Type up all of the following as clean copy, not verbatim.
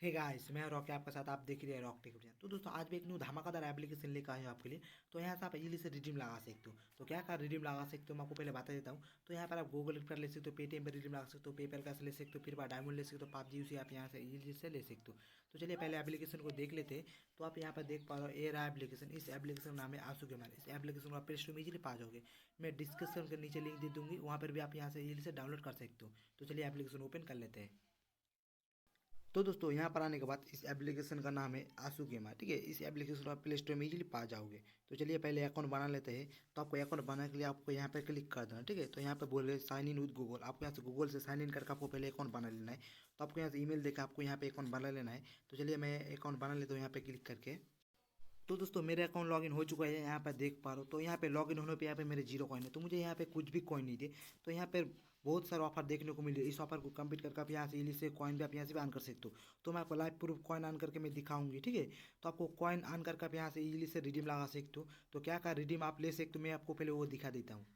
Hey guys, मैं rock आपके साथ आप देख रहे हैं रॉक टेक वीडियो। तो दोस्तों आज भी एक न्यू धमाकेदार एप्लीकेशन लेकर आए हैं आपके लिए। तो यहाँ से आप इजीली से रिडीम लगा सकते हो। तो क्या क्या रिडीम लगा सकते हो मैं आपको पहले बता देता हूँ। तो यहाँ पर आप गूगल पर ले सकते हो, पेटीएम पर रिडीम लगा सकते हो, पेपैल का से ले सकते हो, फिर बार डायमंड ले सकते हो, पबजी उसे आप यहाँ से इजीली से ले सकते हो। तो चलिए पहले एप्लीकेशन को देख लेते हैं। तो आप यहाँ पर देख पा रहे हो, ये रहा एप्लीकेशन। इस एप्लीकेशन का नाम है आंसू गेमर। इस एप्लीकेशन को आप प्ले स्टोर में इजीली पा जाओगे। मैं डिस्क्रिप्शन के नीचे लिंक दे दूंगी, वहाँ पर भी आप यहाँ से इजीली से डाउनलोड कर सकते हो। तो चलिए एप्लीकेशन ओपन कर लेते हैं। तो दोस्तों यहाँ पर आने के बाद इस एप्लीकेशन का नाम है आंसू गेमा, ठीक है। इस एप्लीकेशन को आप प्ले स्टोर में इजीली पा जाओगे। तो चलिए पहले अकाउंट बना लेते हैं। तो आपको अकाउंट बनाने के लिए आपको यहाँ पे क्लिक कर देना, ठीक है। तो यहाँ पे बोल रहे साइन इन विद गूगल, आपको यहाँ से गूगल से साइन इन करके आपको पहले अकाउंट बना लेना है। तो आपको यहाँ से ईमेल देकर आपको यहाँ पे अकाउंट बना लेना है। तो चलिए मैं अकाउंट बना लेता हूँ यहाँ पे क्लिक करके। तो दोस्तों मेरे अकाउंट लॉगिन हो चुका है, यहाँ पर देख पा रहे हो। तो यहाँ पे लॉगिन होने पे यहाँ पे मेरे जीरो कॉइन है, तो मुझे यहाँ पे कुछ भी कॉइन नहीं दे। तो यहाँ पे बहुत सारे ऑफर देखने को मिले। इस ऑफर को कंप्लीट करके आप यहाँ से इली से कॉइन भी आप यहाँ से भी अर्न कर सकते हो। तो मैं आपको लाइव प्रूफ कॉइन अर्न करके मैं दिखाऊंगी, ठीक है। तो आपको कॉइन अर्न करके आप यहाँ से इजीली से रिडीम लगा सकते हो। तो क्या क्या रिडीम आप ले सकते हो मैं आपको पहले वो दिखा देता हूँ।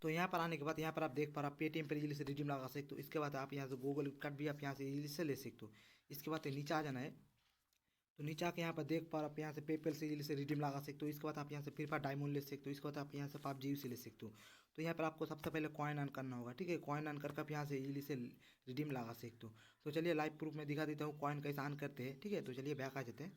तो यहाँ पर आने के बाद यहाँ पर आप देख पा रहे हो, पेटीएम पर इजीली से रिडीम लगा सकते हो। इसके बाद आप यहाँ से गूगल कार्ड भी आप यहाँ से इजीली से ले सकते हो। इसके बाद नीचे आ जाना है। तो नीचे आके यहाँ पर देख पा रहे हो, आप यहाँ से पेपैल से इजीली से रिडीम लगा सकते हो। इसके बाद आप यहाँ से फ्री फायर डायमंड ले सकते हो। इसके बाद आप यहाँ से पबजी से ले सकते हो। तो यहाँ पर आपको सबसे पहले कॉइन अर्न करना होगा, ठीक है। कॉइन अर्न करके आप यहाँ से इजीली से रिडीम लगा सकते हो। तो चलिए लाइव प्रूफ में दिखा देता हूँ कॉइन कैसे अर्न करते हैं, ठीक है। तो चलिए बैक आ जाते हैं।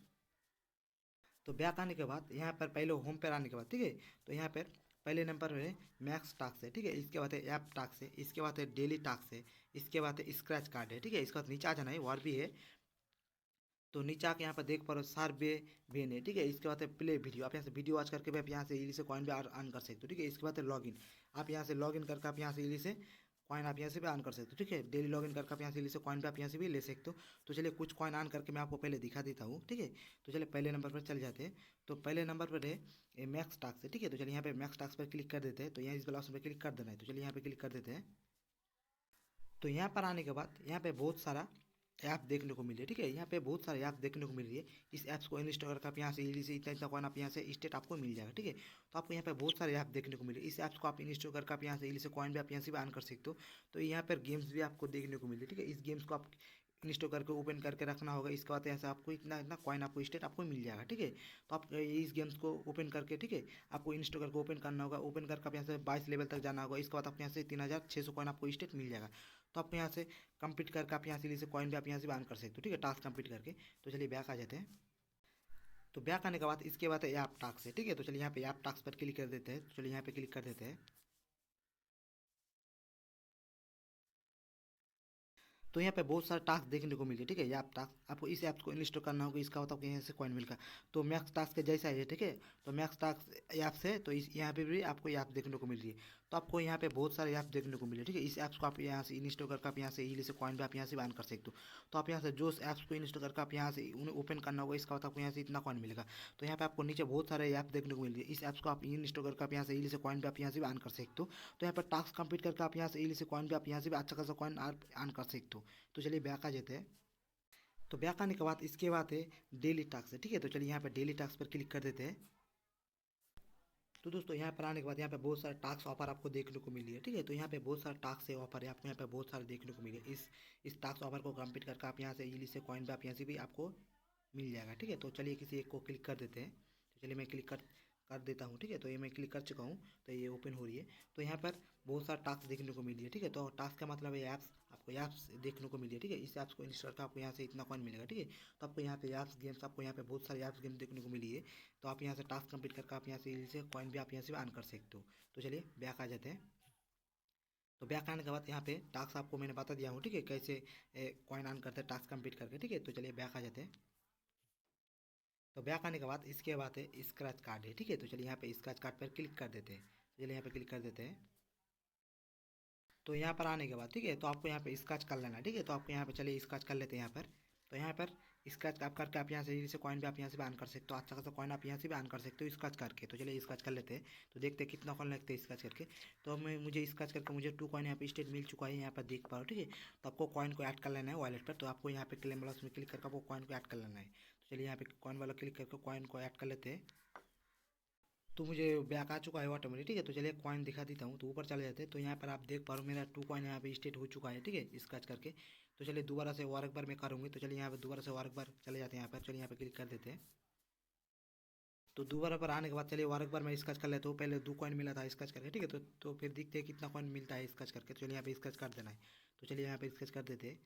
तो बैक आने के बाद यहाँ पर पहले होम पर आने के बाद, ठीक है। तो यहाँ पर पहले नंबर में मैक्स टास्क है, ठीक है। इसके बाद है ऐप टास्क है, इसके बाद है डेली टास्क है, इसके बाद है स्क्रैच कार्ड है, ठीक है। इसके बाद नीचे आ जाना है, वार भी है। तो नीचे आके यहाँ पर देख पा रहे हो सार बे बेन है, ठीक है। इसके बाद है प्ले वीडियो, आप यहाँ से वीडियो वॉच करके भी आप यहाँ से इली से कॉइन भी अर्न कर सकते हो, ठीक है। इसके बाद है लॉगिन, आप यहाँ से लॉगिन करके आप यहाँ से इली से कॉइन आप यहाँ से भी अर्न कर सकते हो, ठीक है। डेली लॉगिन करके आप यहाँ से इली से कॉइन भी आप यहाँ से भी ले सकते हो। तो चलिए कुछ कॉइन अर्न करके मैं आपको पहले दिखा देता हूँ, ठीक है। तो चलिए पहले नंबर पर चल जाते हैं। तो पहले नंबर पर है मैक्स टास्क है, ठीक है। तो चलिए यहाँ पे मैक्स टास्क पर क्लिक कर देते हैं। तो यहाँ इस वाला ऑप्शन पर क्लिक कर देना है। तो चलिए यहाँ पे क्लिक कर देते हैं। तो यहाँ पर आने के बाद यहाँ पे बहुत सारा ऐप देखने को मिल रही है, ठीक है। यहाँ पे बहुत सारे ऐप देखने को मिल रही है। इस ऐप्स को इंस्टॉल करके आप यहाँ से इजीली से इतना इतना कॉइन आप यहाँ से स्टेट आपको मिल जाएगा, ठीक है। तो आपको यहाँ पे बहुत सारे ऐप देखने को मिल रहे हैं। इस ऐप्स को आप इंस्टॉल करके आप यहाँ से इजीली से कॉइन भी आप यहाँ से भी अर्न कर सकते हो। तो यहाँ पर गेम्स भी आपको देखने को मिल रही है, ठीक है। इस गेम्स को आप इंस्टॉल करके ओपन करके रखना होगा। इसके बाद यहाँ से आपको इतना इतना कॉइन आपको स्टेट आपको मिल जाएगा, ठीक है। तो आप इस गेम्स को ओपन करके, ठीक है, आपको इंस्टॉल करके ओपन करना होगा। ओपन करके आप यहाँ से 22 लेवल तक जाना होगा। इसके बाद आप यहाँ से 3600 कॉइन आपको स्टेट मिल जाएगा। तो आप यहाँ से कंप्लीट करके आप यहाँ से इसे कॉइन भी आप यहाँ से अर्न कर सकते हो, ठीक है, टास्क कंप्लीट करके। तो चलिए बैक आ जाते हैं। तो बैक आने के बाद इसके बाद है ऐप टास्क है, ठीक है। तो चलिए यहाँ पे ऐप टास्क पर क्लिक कर देते हैं। तो चलिए यहाँ पे क्लिक कर देते हैं। तो यहाँ पे बहुत सारे टास्क देखने को मिले, ठीक है। ये ऐप टास्क आपको इस ऐप को इंस्टॉल करना होगा। इसका होता है यहाँ से कॉइन मिलकर। तो मैक्स टास्क के जैसा है, ठीक है। तो मैक्स टास्क ऐप से तो इस यहाँ पे भी आपको ऐप देखने को मिल रही है। तो आपको यहाँ पे बहुत सारे ऐप देखने को मिले, ठीक है। इस ऐप्स को आप यहाँ से इंस्टॉल करके आप यहाँ से इजीली से कॉइन भी आप यहाँ से अर्न कर सकते हो। तो आप यहाँ से जो ऐप्स को इंस्टॉल करके आप यहाँ से उन्हें ओपन करना होगा। इसका होता है आपको यहाँ से इतना कॉइन मिलेगा। तो यहाँ पे आपको नीचे बहुत सारे ऐप देखने को मिल रही है। इस ऐप्स को आप इंस्टॉल करके आप यहाँ से इजीली से कॉइन भी आप यहाँ से अर्न कर सकते हो। तो यहाँ पर टास्क कंप्लीट करके आप यहाँ से इजीली से कॉइन भी आप यहाँ से भी अच्छा खासा कॉइन अर्न कर सकते हो। तो चलिए बैक आ जाते हैं। तो बैक आने के बाद इसके बाद है डेली टास्क है, ठीक है। तो चलिए यहाँ पे डेली टास्क पर क्लिक कर देते हैं। तो दोस्तों यहाँ पर आने के बाद यहाँ पे बहुत सारे टास्क ऑफर आपको देखने को मिली है, ठीक है। तो यहाँ पे बहुत सारे टास्क है ऑफर है, आपको यहाँ पे बहुत सारे देखने को मिले। इस टास्क ऑफर को कंप्लीट करके आप यहाँ से इजीली से कॉइन भी आप यहाँ से भी आपको मिल जाएगा, ठीक है। तो चलिए किसी एक को क्लिक कर देते हैं। तो चलिए मैं क्लिक कर कर देता हूँ, ठीक है। तो ये मैं क्लिक कर चुका हूँ। तो ये ओपन हो रही है। तो यहाँ पर बहुत सारा टास्क देखने को मिल रही है, ठीक है। तो टास्क का मतलब है ऐप्स, आपको ऐप्स देखने को मिल रही है, ठीक है। इस ऐप्स को इंस्टॉल करके आपको यहाँ से इतना कॉइन मिलेगा, ठीक है। तो आपको यहाँ पे ऐप्स गेम्स आपको यहाँ पे बहुत सारे ऐप्स गेम देखने को मिली है। तो आप यहाँ से टास्क कंप्लीट करके आप यहाँ से इजी से कॉइन भी आप यहाँ से अर्न कर सकते हो। तो चलिए बैक आ जाते हैं। तो बैक आने के बाद यहाँ पे टास्क आपको मैंने बता दिया हूँ, ठीक है, कैसे कॉइन अर्न करते हैं टास्क कंप्लीट करके, ठीक है। तो चलिए बैक आ जाते हैं। तो बैक आने के बाद इसके बाद है स्क्रैच कार्ड है, ठीक है। तो चलिए यहाँ पे स्क्रैच कार्ड पर क्लिक कर देते हैं। चलिए यहाँ पे क्लिक कर देते हैं। तो यहाँ पर आने के बाद, ठीक है, तो आपको यहाँ पे स्क्रैच कर लेना है, ठीक है। तो आपको यहाँ पे चलिए स्क्रैच कर लेते हैं यहाँ पर। तो यहाँ पर स्क्रैच आप करके आप यहाँ से जैसे कॉइन भी आप यहाँ से भी अर्न कर सकते हो। अच्छा खासा कॉइन आप यहाँ से भी अर्न कर सकते हो स्क्रैच करके। तो चलिए स्क्रैच कर लेते हैं। तो देखते हैं कितना कॉइन लगता है स्क्रैच करके। तो मैं मुझे स्क्रैच करके मुझे 2 कॉइन यहाँ पे स्टेट मिल चुका है, यहाँ पर देख पा रहे हो, ठीक है। तो आपको कॉइन को ऐड कर लेना है वॉलेट पर। तो आपको यहाँ पे क्लेम वाला उसमें क्लिक करके आपको कॉइन को ऐड कर लेना है। तो चलिए यहाँ पे कॉइन वाला क्लिक करके कॉइन को ऐड कर लेते हैं। तो मुझे बैक आ चुका है ऑटोमेटिक, ठीक है। तो चलिए कॉइन दिखा देता हूँ। तो ऊपर चले जाते हैं। तो यहाँ पर आप देख पा रहे हो मेरा 2 कॉइन यहाँ पे स्टेट हो चुका है, ठीक है, स्क्रैच करके। तो चलिए दोबारा से और एक बार मैं करूँगी। तो चलिए यहाँ पे दोबारा से और एक बार चले जाते हैं यहाँ पर। चलिए यहाँ पे क्लिक कर देते हैं। तो दोबारा पर आने के बाद चलिए और एक बार मैं स्केच कर लेता हूँ। पहले 2 कॉइन मिला था स्केच करके, ठीक है। तो फिर देखते हैं कितना कॉइन मिलता है स्केच करके। तो चलिए यहाँ पे स्केच कर देना है। तो चलिए यहाँ पे स्केच कर देते हैं।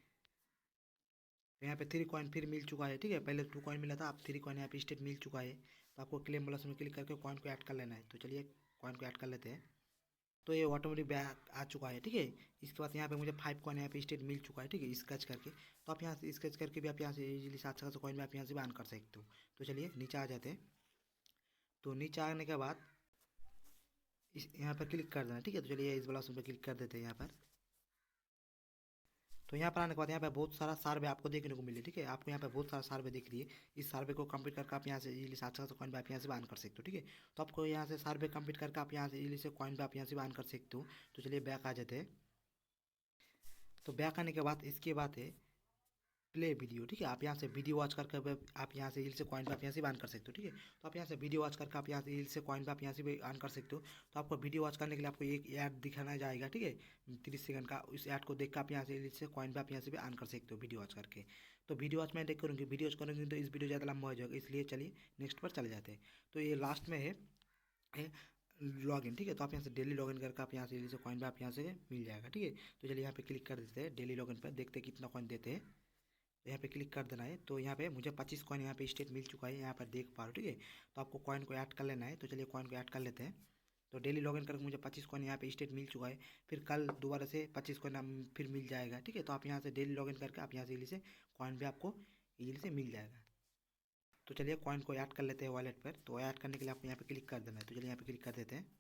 तो यहाँ पे 3 कॉइन फिर मिल चुका है, ठीक है। पहले 2 कॉइन मिला था, अब 3 कॉइन यहाँ पे स्टेट मिल चुका है। तो आपको क्लेम प्लस में क्लिक करके कॉइन को ऐड कर लेना है। तो चलिए कॉइन को ऐड कर लेते हैं। तो ये ऑटोमेटिक बैक आ चुका है, ठीक है। इसके बाद यहाँ पे मुझे 5 कॉइन यहाँ पे स्टेट मिल चुका है, ठीक है, स्केच करके। तो आप यहाँ से स्केच करके भी आप यहाँ से इजीली 700 कॉइन में आप यहाँ से भी अर्न कर सकते हो। तो चलिए नीचे आ जाते हैं। तो नीचे आने के बाद इस यहाँ पर क्लिक कर देना, ठीक है। तो चलिए इस वाला ऑप्शन पर क्लिक कर देते हैं यहाँ पर। तो यहाँ पर आने के बाद यहाँ पे बहुत सारा सर्वे आपको देखने को मिले, ठीक है। आपको यहाँ पे बहुत सारा सर्वे दिख रही है। इस सर्वे को कंप्लीट करके आप यहाँ से इजीली 700 कॉइन पे आप यहाँ से अर्न कर सकते हो, ठीक है। तो आपको यहाँ से सर्वे कंप्लीट करके आप यहाँ से इजीली से कॉइन पे आप यहाँ से अर्न कर सकते हो। तो चलिए बैक आ जाते हैं। तो बैक आने के बाद इसके बाद है प्ले वीडियो, ठीक है। आप यहाँ से वीडियो वॉच करके आप यहाँ से रील से कॉइन पे आप यहाँ से अर्न कर सकते हो, ठीक है। तो आप यहाँ से वीडियो वॉच करके आप यहाँ से रील से कॉइन पे आप यहाँ से भी अर्न कर सकते हो। तो आपको वीडियो वॉच करने के लिए आपको एक ऐड दिखाना जाएगा, ठीक है, 30 सेकंड का। उस ऐड को देख कर आप यहाँ से रील से कॉइन पे आप यहाँ से भी अर्न कर सकते हो वीडियो वॉच करके। तो वीडियो वॉच मैं देख करूँगी, वीडियो वॉच करूँगी तो इस वीडियो ज़्यादा लंबा हो जाएगा, इसलिए चलिए नेक्स्ट पर चले जाते हैं। तो ये लास्ट में है लॉगिन, ठीक है। तो आप यहाँ से डेली लॉगिन करके आप यहाँ से रील से कॉइन पे आप यहाँ से मिल जाएगा, ठीक है। तो चलिए यहाँ पे क्लिक कर देते हैं डेली लॉगिन पर, देखते हैं कितना कॉइन देते हैं। तो यहाँ पे क्लिक कर देना है। तो यहाँ पे मुझे 25 कॉइन यहाँ पे स्टेट मिल चुका है, यहाँ पर देख पा रहे हो, ठीक है। तो आपको कॉइन को ऐड कर लेना है। तो चलिए कॉइन को ऐड कर लेते हैं। तो डेली लॉगिन करके मुझे 25 कॉइन यहाँ पे स्टेट मिल चुका है। फिर कल दोबारा से 25 कॉइन फिर मिल जाएगा, ठीक है। तो आप यहाँ से डेली लॉगिन करके आप यहाँ से इजीली से कॉइन भी आपको इजीली से मिल जाएगा। तो चलिए कॉइन को ऐड कर लेते हैं वॉलेट पर। तो ऐड करने के लिए आपको यहाँ पे क्लिक कर देना है। तो चलिए यहाँ पे क्लिक कर देते हैं।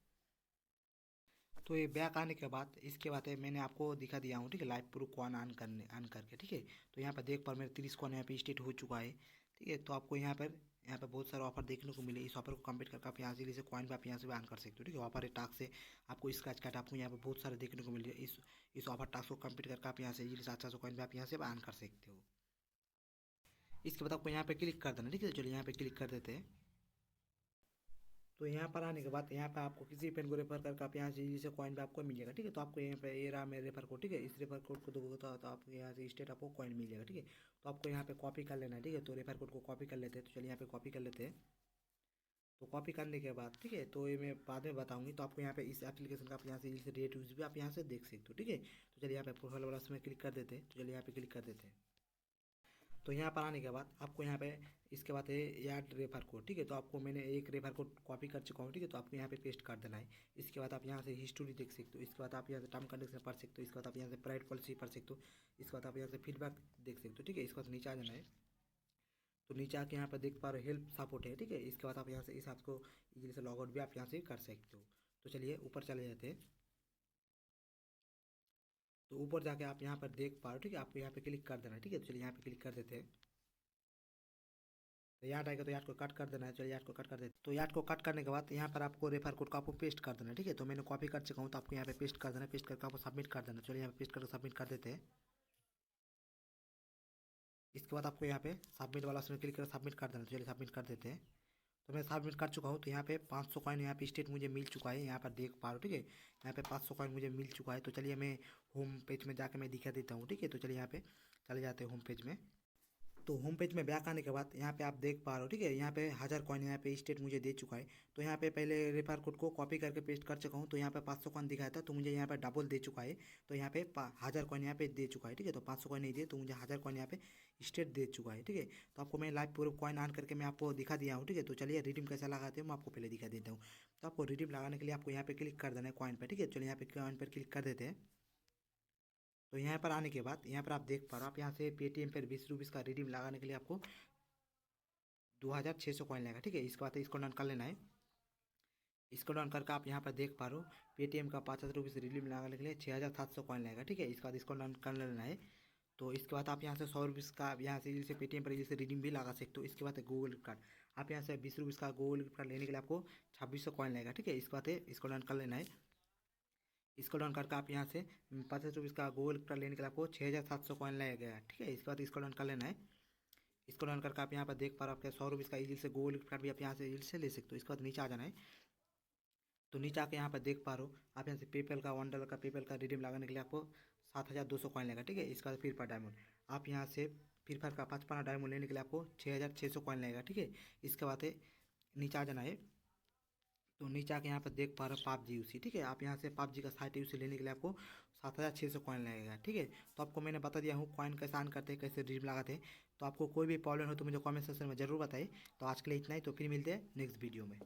तो ये बैक आने के बाद इसके बाद मैंने आपको दिखा दिया हूँ, ठीक है, लाइव प्रूफ कॉइन अर्न करके, ठीक है। तो यहाँ पर देख पर मेरे 30 कॉइन यहाँ पे स्टेट हो चुका है, ठीक है। तो आपको यहाँ पर बहुत सारे ऑफर देखने को मिले। इस ऑफर को कंप्लीट करके आप यहाँ से कॉइन पे आप यहाँ से भी अर्न कर सकते हो, ठीक है। ऑफर टास्क से आपको स्क्रैच कार्ड आपको यहाँ पर बहुत सारे देखने को मिल रहे हैं। इस ऑफर टास्क को कंप्लीट करके आप यहाँ से इजीली 700 कॉइन पे आप यहाँ से अर्न कर सकते हो। इसके बाद आपको यहाँ पे क्लिक कर देना, ठीक है। चलिए यहाँ पे क्लिक कर देते हैं। तो यहाँ पर आने के बाद यहाँ पे आपको किसी पेन को रेफर करके आप यहाँ से इजी से कॉइन पे आपको मिल जाएगा, ठीक है। तो आपको यहाँ पे ये रहा मेरा रेफर कोड, ठीक है। इस रेफर कोड को दोगे तो आपको यहाँ से स्टेट आपको कॉइन मिल जाएगा, ठीक है। तो आपको यहाँ पे कॉपी कर लेना है, ठीक है। तो रेफर कोड को कॉपी कर लेते हैं। तो चलिए यहाँ पे कॉपी कर लेते हैं। तो कॉपी करने के बाद, ठीक है, तो ये मैं बाद में बताऊंगी। तो आपको यहाँ पे इस एप्लीकेशन का आप यहाँ से इजी से रेट यूज भी आप यहाँ से देख सकते हो, ठीक है। तो चलिए यहाँ पे प्रोफाइल वाला उसमें क्लिक कर देते हैं। तो चलिए यहाँ पे क्लिक कर देते हैं। तो यहाँ पर आने के बाद आपको यहाँ पे इसके बाद है ऐड रेफर कोड, ठीक है। तो आपको मैंने एक रेफर कोड कॉपी कर चुका हूँ, ठीक है। तो आपको यहाँ पे पेस्ट कर देना है। इसके बाद आप यहाँ से हिस्ट्री देख सकते हो। इसके बाद आप यहाँ से टर्म कंडीशन पढ़ सकते हो। इसके बाद आप यहाँ से प्राइवेट पॉलिसी पढ़ सकते हो। इसके बाद आप यहाँ से फीडबैक देख सकते हो, ठीक है। इसके बाद नीचे आ जाना है। तो नीचे आके यहाँ पर देख पा रहे हो हेल्प सपोर्ट है, ठीक है। इसके बाद आप यहाँ से इस ऐप को इजीली से लॉग आउट भी आप यहाँ से कर सकते हो। तो चलिए ऊपर चले जाते हैं। तो ऊपर जाके आप यहाँ पर देख पा रहे हो, ठीक है। आपको यहाँ पे क्लिक कर देना है, ठीक है। तो चलिए यहाँ पे क्लिक कर देते हैं। तो याद आएगा तो याद को कट कर देना है। चलिए याद को कट कर देते। तो याद को कट करने के बाद यहाँ पर आपको रेफर कोड को आपको पेस्ट कर देना है, ठीक है। तो मैंने कॉपी कर चुका हूँ, तो आपको यहाँ पे पेस्ट कर देना है। पेस्ट करके आपको सबमिट कर देना है। चलिए यहाँ पे पेस्ट करके सबमिट कर देते हैं। इसके बाद आपको यहाँ पे सबमिट वाला उसमें क्लिक कर सबमिट कर देना है। चलिए सबमिट कर देते हैं। तो मैं सबमिट कर चुका हूँ। तो यहाँ पे 500 कॉइन यहाँ पे स्टेट मुझे मिल चुका है, यहाँ पर देख पा रहा हूँ, ठीक है। यहाँ पे 500 कॉइन मुझे मिल चुका है। तो चलिए मैं होम पेज में जाकर मैं दिखा देता हूँ, ठीक है। तो चलिए यहाँ पे चले जाते हैं होम पेज में। तो होम पेज में बैक आने के बाद यहाँ पे आप देख पा रहे हो, ठीक है। यहाँ पे 1000 कॉइन यहाँ पे स्टेट मुझे दे चुका है। तो यहाँ पे पहले रेफर कोड को कॉपी करके पेस्ट कर चुका हूँ। तो यहाँ पे 500 कॉइन दिखाया था, तो मुझे यहाँ पे डबल दे चुका है। तो यहाँ पे 1000 कॉइन यहाँ पे दे चुका है, ठीक है। तो 500 कॉइन नहीं दिए, तो मुझे 1000 कॉइन यहाँ पे स्टेट दे चुका है, ठीक है। तो आपको मैं लाइव पूरे कॉइन ऑन करके मैं आपको दिखा दिया हूँ, ठीक है। तो चलिए रिडीम कैसे लगाते हैं मैं आपको पहले दिखा देता हूँ। तो आपको रिडीम लगाने के लिए आपको यहाँ पे क्लिक कर देना है कॉइन पर, ठीक है। चलिए यहाँ पे कॉइन पर क्लिक कर देते हैं। तो यहाँ पर आने के बाद यहाँ पर आप देख पा रहे हो, आप यहाँ से पेटीएम पर 20 रुपीज़ का रिडीम लगाने के लिए आपको 2600 कॉइन लगेगा, ठीक है। इसके बाद इसको डन कर लेना है। इसको डन करके आप यहाँ पर देख पा रहे हो पेटीएम का 50 रुपीज़ रिडीम लगाने के लिए 6700 कॉइन लगेगा, ठीक है। इसके बाद इसको डन कर लेना है। तो इसके बाद आप यहाँ से 100 रुपीज़ का यहाँ से जैसे पेटीएम पर जैसे रिडीम भी लगा सकते हो। इसके बाद गूगल गिफ्ट कार्ड आप यहाँ से 20 रुपीज़ का गूगल गिफ्ट कार्ड लेने के लिए आपको 2600 कॉइन लगेगा, ठीक है। इसके बाद इसको डन कर लेना है। इसको डाउन करके आप यहाँ से 50 रुपीज़ का गूगल गिफ्ट कार्ड लेने के लिए आपको 6700 कॉइन लगेगा, ठीक है। इसके बाद इसको डन कर लेना है। इसको डन करके आप यहाँ पर देख पा रहे हो आपके 100 रुपीज़ का इजीली से गूगल गिफ्ट कार्ड भी आप यहाँ से इजीली से ले सकते हो। इसके बाद नीचे आ जाना है। तो नीचे आके यहाँ पर देख पा रहे हो आप यहाँ से पेपैल का $1 का पेपैल का रिडीम लगाने के लिए आपको 7200 कॉइन लगेगा, ठीक है। इसके बाद फ्री फायर डायमंड, आप यहाँ से फ्री फायर का 55 डायमंड लेने के लिए आपको 6600 कॉइन लगेगा, ठीक है। इसके बाद नीचे आ जाना है, तो नीचे आके यहाँ पर देख पा रहे हो PUBG UC, ठीक है। आप यहाँ से PUBG का साइट UC लेने के लिए आपको 7600 कॉइन लगेगा, ठीक है। तो आपको मैंने बता दिया हूँ कॉइन कैसे आन करते हैं, कैसे रिडीम लगाते हैं। तो आपको कोई भी प्रॉब्लम हो तो मुझे कमेंट सेक्शन में ज़रूर बताइए। तो आज के लिए इतना ही, तो फिर मिलते हैं नेक्स्ट वीडियो में।